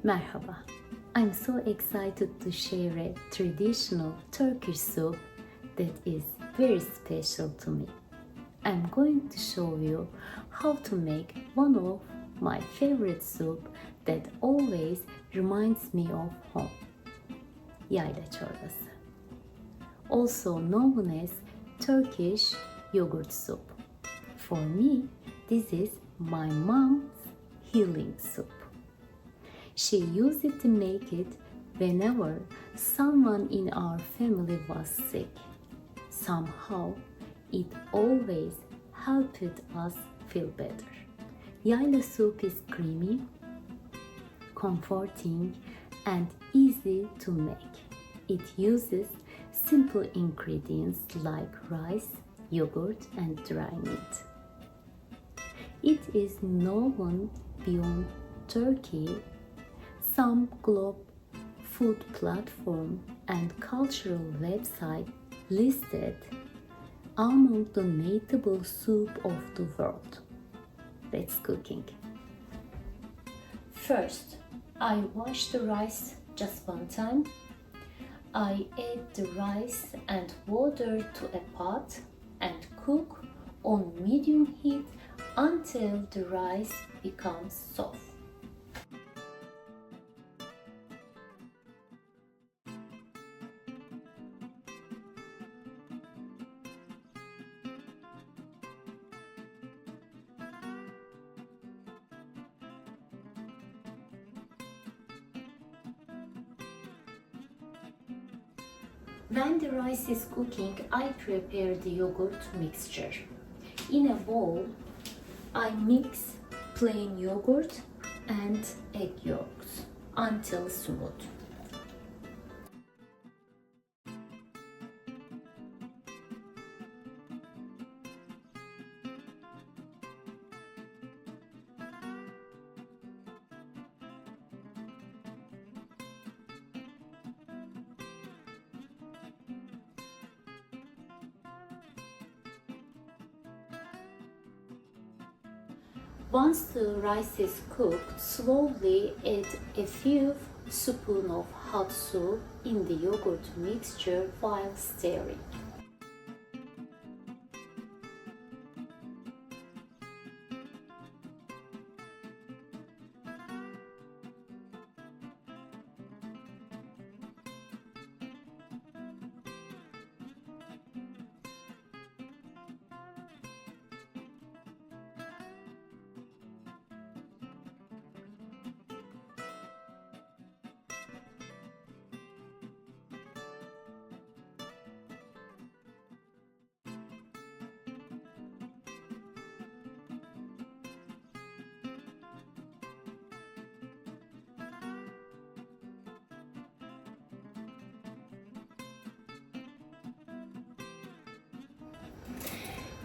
Merhaba. I'm so excited to share a traditional Turkish soup that is very special to me. I'm going to show you how to make one of my favorite soup that always reminds me of home. Yayla Çorbası. Also known as Turkish yogurt soup. For me, this is my mom's healing soup. She used it to make it whenever someone in our family was sick. Somehow, it always helped us feel better. Yayla soup is creamy, comforting, and easy to make. It uses simple ingredients like rice, yogurt, and dry meat. It is known beyond Turkey. Some global food platform and cultural website listed among the notable soup of the world. Let's cooking. First, I wash the rice just one time. I add the rice and water to a pot and cook on medium heat until the rice becomes soft. When the rice is cooking, I prepare the yogurt mixture. In a bowl, I mix plain yogurt and egg yolks until smooth. Once the rice is cooked, slowly add a few spoons of hot soup in the yogurt mixture while stirring.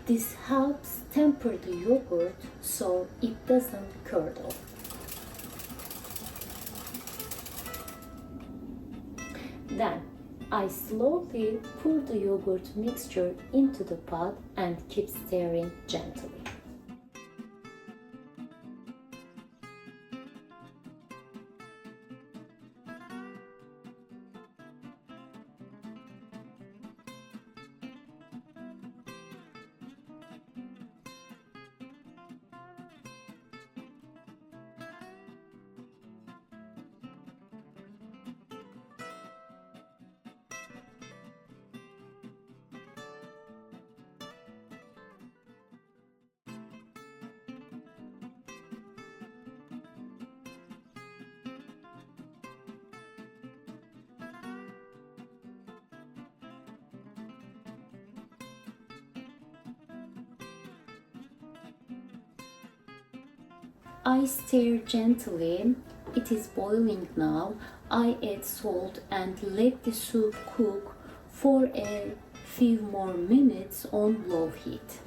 This helps temper the yogurt so it doesn't curdle. Then I slowly pour the yogurt mixture into the pot and keep stirring gently. I stir gently. It is boiling now. I add salt and let the soup cook for a few more minutes on low heat.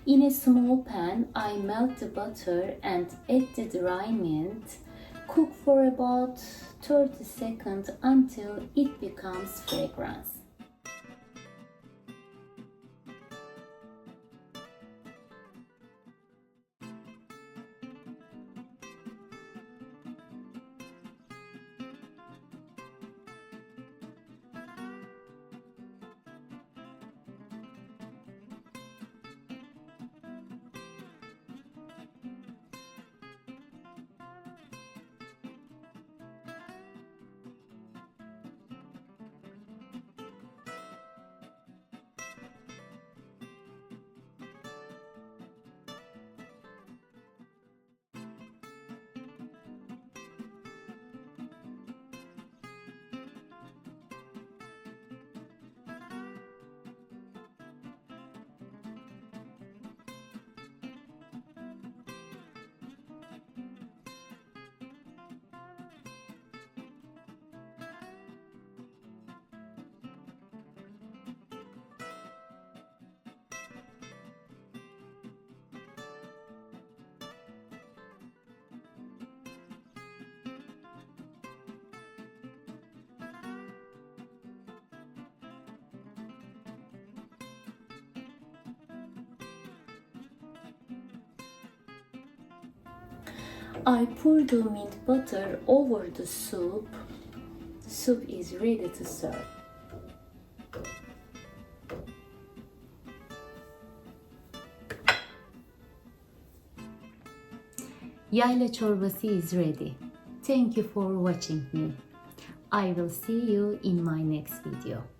In a small pan, I melt the butter and add the dry mint. Cook for about 30 seconds until it becomes fragrance. I pour the mint butter over the soup. The soup is ready to serve. Yayla Çorbası is ready. Thank you for watching me. I will see you in my next video.